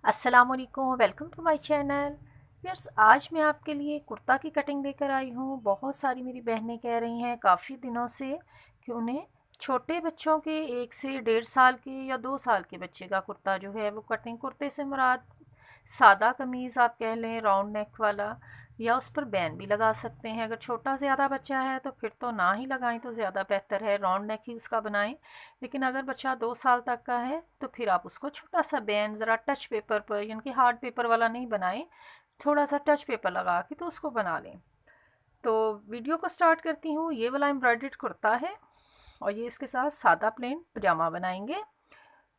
अस्सलामुअलैकुम, welcome to my channel. यर्स, आज मैं आपके लिए कुर्ता की कटिंग लेकर आई हूँ। बहुत सारी मेरी बहनें कह रही हैं काफ़ी दिनों से कि उन्हें छोटे बच्चों के 1 से 1.5 साल के या 2 साल के बच्चे का कुर्ता जो है वो कटिंग, कुर्ते से मुराद सादा कमीज़ आप कह लें, राउंड नेक वाला, या उस पर बैन भी लगा सकते हैं। अगर छोटा ज़्यादा बच्चा है तो फिर तो ना ही लगाएं तो ज़्यादा बेहतर है, राउंड नेक ही उसका बनाएं। लेकिन अगर बच्चा 2 साल तक का है तो फिर आप उसको छोटा सा बैन ज़रा टच पेपर पर, यानी कि हार्ड पेपर वाला नहीं बनाएं, थोड़ा सा टच पेपर लगा के तो उसको बना लें। तो वीडियो को स्टार्ट करती हूँ। ये वाला एम्ब्रॉयडर्ड कुर्ता है और ये इसके साथ सादा प्लेन पजामा बनाएंगे।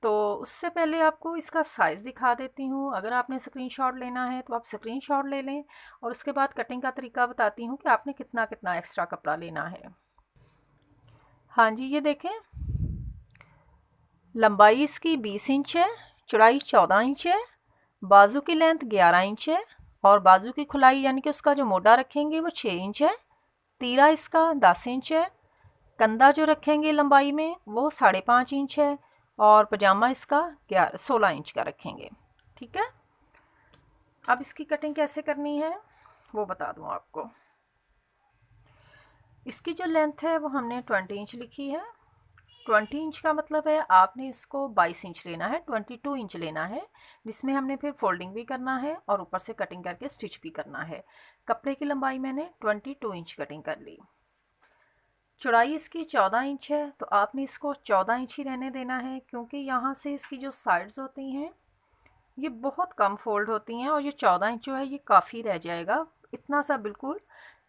तो उससे पहले आपको इसका साइज़ दिखा देती हूँ। अगर आपने स्क्रीनशॉट लेना है तो आप स्क्रीनशॉट ले लें, और उसके बाद कटिंग का तरीका बताती हूँ कि आपने कितना कितना एक्स्ट्रा कपड़ा लेना है। हाँ जी, ये देखें, लंबाई इसकी 20 इंच है, चौड़ाई 14 इंच है, बाजू की लेंथ 11 इंच है, और बाजू की खुलाई यानी कि उसका जो मोटा रखेंगे वो 6 इंच है। तीरा इसका 10 इंच है। कंधा जो रखेंगे लंबाई में वो 5.5 इंच है, और पजामा इसका 16 इंच का रखेंगे। ठीक है, अब इसकी कटिंग कैसे करनी है वो बता दूं आपको। इसकी जो लेंथ है वो हमने 20 इंच लिखी है। 20 इंच का मतलब है आपने इसको 22 इंच लेना है, 22 इंच लेना है, जिसमें हमने फिर फोल्डिंग भी करना है और ऊपर से कटिंग करके स्टिच भी करना है। कपड़े की लंबाई मैंने 22 इंच कटिंग कर ली। चौड़ाई इसकी 14 इंच है, तो आपने इसको 14 इंच ही रहने देना है, क्योंकि यहाँ से इसकी जो साइड्स होती हैं ये बहुत कम फोल्ड होती हैं, और ये 14 इंच जो है ये काफ़ी रह जाएगा। इतना सा बिल्कुल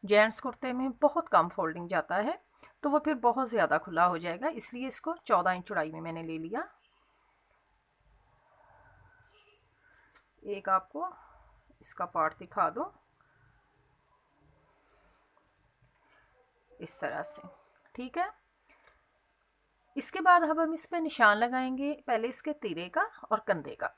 जेंट्स कुर्ते में बहुत कम फोल्डिंग जाता है, तो वो फिर बहुत ज़्यादा खुला हो जाएगा, इसलिए इसको 14 इंच चौड़ाई में मैंने ले लिया। एक आपको इसका पार्ट दिखा दो, इस तरह से। ठीक है, इसके बाद अब हम इस पर निशान लगाएंगे, पहले इसके तीरे का और कंधे का।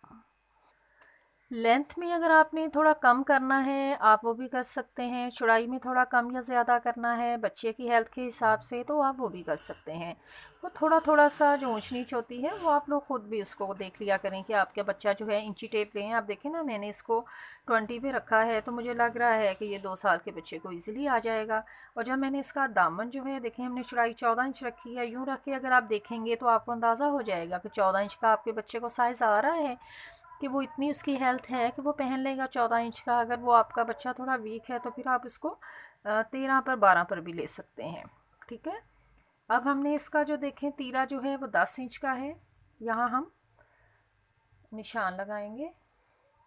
लेंथ में अगर आपने थोड़ा कम करना है आप वो भी कर सकते हैं, चौड़ाई में थोड़ा कम या ज़्यादा करना है बच्चे की हेल्थ के हिसाब से तो आप वो भी कर सकते हैं। वो थोड़ा थोड़ा सा जो ऊंच नीच होती है वो आप लोग ख़ुद भी उसको देख लिया करें कि आपका बच्चा जो है इंची टेप लें। आप देखें ना, मैंने इसको 20 पे रखा है तो मुझे लग रहा है कि ये 2 साल के बच्चे को ईजिली आ जाएगा। और जब मैंने इसका दामन जो है, देखें हमने चौड़ाई 14 इंच रखी है, यूँ रख के अगर आप देखेंगे तो आपको अंदाज़ा हो जाएगा कि 14 इंच का आपके बच्चे को साइज़ आ रहा है, कि वो इतनी उसकी हेल्थ है कि वो पहन लेगा 14 इंच का। अगर वो आपका बच्चा थोड़ा वीक है तो फिर आप इसको 13 पर 12 पर भी ले सकते हैं। ठीक है, अब हमने इसका जो देखें तीरा जो है वो 10 इंच का है। यहाँ हम निशान लगाएंगे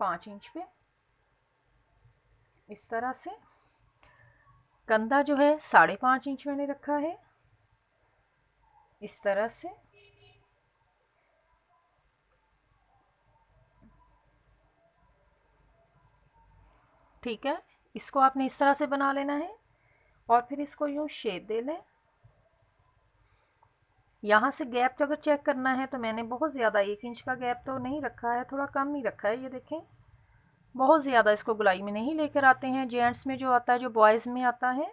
5 इंच पे, इस तरह से। कंधा जो है 5.5 इंच मैंने रखा है, इस तरह से। ठीक है, इसको आपने इस तरह से बना लेना है, और फिर इसको यूँ शेप दे लें। यहाँ से गैप अगर चेक करना है तो मैंने बहुत ज़्यादा 1 इंच का गैप तो नहीं रखा है, थोड़ा कम ही रखा है। ये देखें, बहुत ज़्यादा इसको गुलाई में नहीं लेकर आते हैं, जेंट्स में जो आता है, जो बॉयज़ में आता है।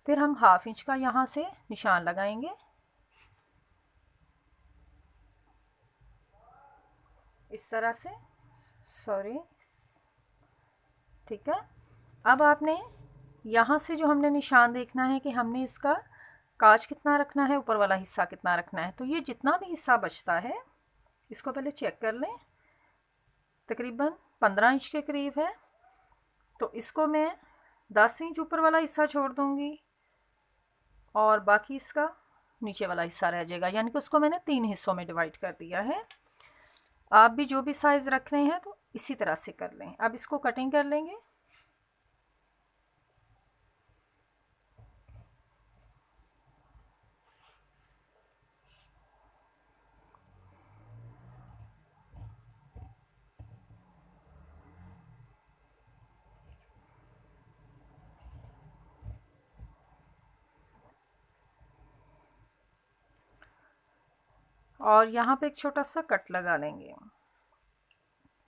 फिर हम 1/2 इंच का यहाँ से निशान लगाएंगे, इस तरह से। सॉरी, ठीक है। अब आपने यहाँ से जो हमने निशान देखना है कि हमने इसका काज कितना रखना है, ऊपर वाला हिस्सा कितना रखना है। तो ये जितना भी हिस्सा बचता है इसको पहले चेक कर लें, तकरीबन 15 इंच के करीब है। तो इसको मैं 10 इंच ऊपर वाला हिस्सा छोड़ दूँगी, और बाकी इसका नीचे वाला हिस्सा रह जाएगा, यानी कि उसको मैंने 3 हिस्सों में डिवाइड कर दिया है। आप भी जो भी साइज़ रख रहे हैं तो इसी तरह से कर लें। अब इसको कटिंग कर लेंगे। और यहाँ पे एक छोटा सा कट लगा लेंगे।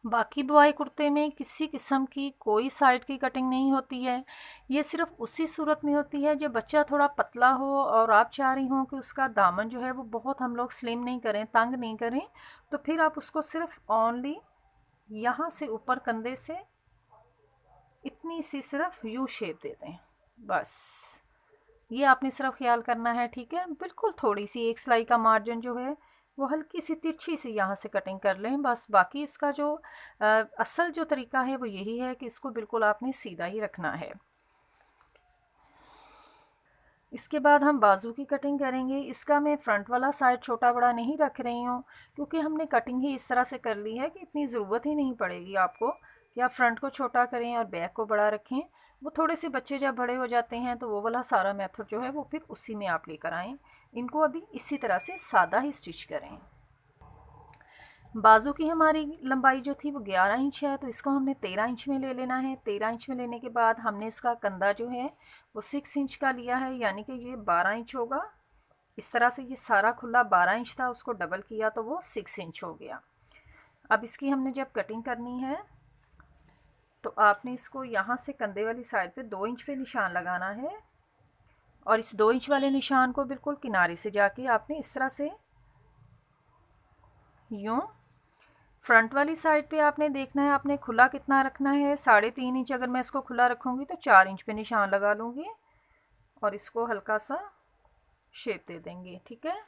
बाकी बॉय कुर्ते में किसी किस्म की कोई साइड की कटिंग नहीं होती है। ये सिर्फ उसी सूरत में होती है जब बच्चा थोड़ा पतला हो और आप चाह रही हों कि उसका दामन जो है वो बहुत हम लोग स्लिम नहीं करें, तंग नहीं करें, तो फिर आप उसको सिर्फ ओनली यहाँ से ऊपर कंधे से इतनी सी सिर्फ यू शेप दे दें, बस ये आपने सिर्फ ख्याल करना है, ठीक है। बिल्कुल थोड़ी सी एक सिलाई का मार्जिन जो है वो हल्की सी तिरछी सी यहाँ से कटिंग कर लें बस। बाकी इसका जो असल जो तरीका है वो यही है कि इसको बिल्कुल आपने सीधा ही रखना है। इसके बाद हम बाजू की कटिंग करेंगे। इसका मैं फ्रंट वाला साइड छोटा बड़ा नहीं रख रही हूँ, क्योंकि हमने कटिंग ही इस तरह से कर ली है कि इतनी ज़रूरत ही नहीं पड़ेगी आपको कि आप फ्रंट को छोटा करें और बैक को बड़ा रखें। वो थोड़े से बच्चे जब बड़े हो जाते हैं तो वो वाला सारा मेथड जो है वो फिर उसी में आप लेकर आएँ। इनको अभी इसी तरह से सादा ही स्टिच करें। बाजू की हमारी लंबाई जो थी वो 11 इंच है, तो इसको हमने 13 इंच में ले लेना है। 13 इंच में लेने के बाद हमने इसका कंधा जो है वो 6 इंच का लिया है, यानी कि ये 12 इंच होगा। इस तरह से ये सारा खुला 12 इंच था, उसको डबल किया तो वो 6 इंच हो गया। अब इसकी हमने जब कटिंग करनी है तो आपने इसको यहाँ से कंधे वाली साइड पे 2 इंच पे निशान लगाना है, और इस 2 इंच वाले निशान को बिल्कुल किनारे से जाके आपने इस तरह से यूँ फ्रंट वाली साइड पे आपने देखना है आपने खुला कितना रखना है। 3.5 इंच अगर मैं इसको खुला रखूँगी तो 4 इंच पे निशान लगा लूँगी और इसको हल्का सा शेप दे देंगे, ठीक है।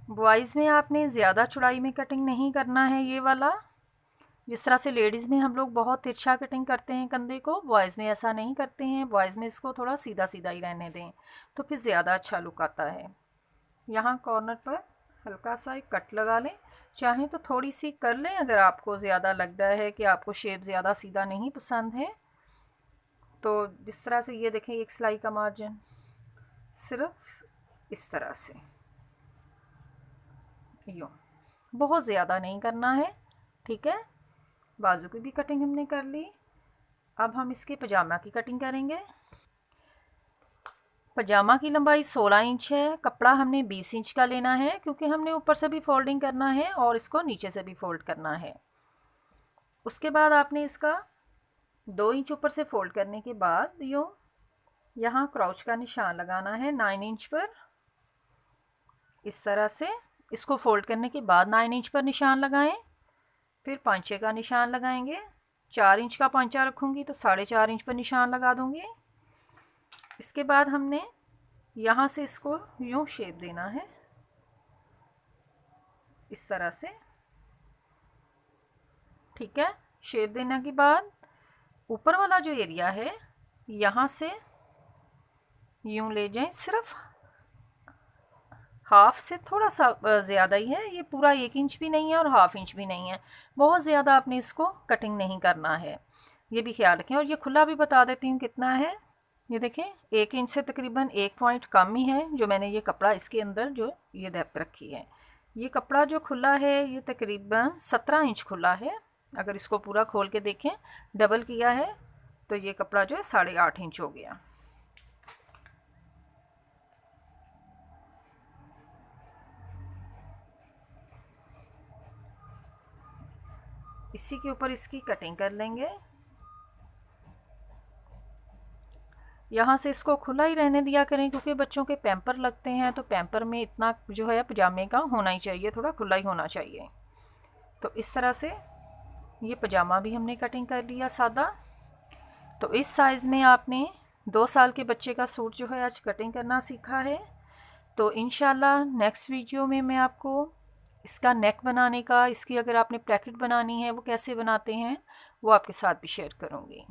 बॉयज़ में आपने ज़्यादा चौड़ाई में कटिंग नहीं करना है। ये वाला जिस तरह से लेडीज़ में हम लोग बहुत तिरछा कटिंग करते हैं कंधे को, बॉयज़ में ऐसा नहीं करते हैं। बॉयज़ में इसको थोड़ा सीधा सीधा ही रहने दें तो फिर ज़्यादा अच्छा लुक आता है। यहाँ कॉर्नर पर हल्का सा एक कट लगा लें, चाहें तो थोड़ी सी कर लें अगर आपको ज़्यादा लग रहा है कि आपको शेप ज़्यादा सीधा नहीं पसंद है। तो जिस तरह से ये देखें एक सिलाई का मार्जिन सिर्फ इस तरह से यूँ, बहुत ज़्यादा नहीं करना है, ठीक है। बाजू की भी कटिंग हमने कर ली। अब हम इसके पजामा की कटिंग करेंगे। पजामा की लंबाई 16 इंच है, कपड़ा हमने 20 इंच का लेना है, क्योंकि हमने ऊपर से भी फोल्डिंग करना है और इसको नीचे से भी फोल्ड करना है। उसके बाद आपने इसका 2 इंच ऊपर से फोल्ड करने के बाद यूँ यहाँ क्राउच का निशान लगाना है 9 इंच पर। इस तरह से इसको फोल्ड करने के बाद 9 इंच पर निशान लगाएं, फिर पांचे का निशान लगाएंगे। 4 इंच का पांचा रखूँगी तो 4.5 इंच पर निशान लगा दूँगी। इसके बाद हमने यहाँ से इसको यूँ शेप देना है इस तरह से, ठीक है। शेप देने के बाद ऊपर वाला जो एरिया है यहाँ से यूँ ले जाएं, सिर्फ हाफ से थोड़ा सा ज़्यादा ही है, ये पूरा 1 इंच भी नहीं है और हाफ इंच भी नहीं है। बहुत ज़्यादा आपने इसको कटिंग नहीं करना है, ये भी ख्याल रखें। और ये खुला भी बता देती हूँ कितना है। ये देखें 1 इंच से तकरीबन 1 पॉइंट कम ही है जो मैंने ये कपड़ा इसके अंदर जो ये डेप्थ रखी है। ये कपड़ा जो खुला है ये तकरीबन 17 इंच खुला है। अगर इसको पूरा खोल के देखें, डबल किया है तो ये कपड़ा जो है 8.5 इंच हो गया। इसी के ऊपर इसकी कटिंग कर लेंगे। यहाँ से इसको खुला ही रहने दिया करें, क्योंकि बच्चों के पैम्पर लगते हैं तो पैम्पर में इतना जो है पजामे का होना ही चाहिए, थोड़ा खुला ही होना चाहिए। तो इस तरह से ये पजामा भी हमने कटिंग कर लिया सादा। तो इस साइज़ में आपने 2 साल के बच्चे का सूट जो है आज कटिंग करना सीखा है। तो इंशाल्लाह नेक्स्ट वीडियो में मैं आपको इसका नेक बनाने का, इसकी अगर आपने पैकेट बनानी है वो कैसे बनाते हैं वो आपके साथ भी शेयर करूँगी।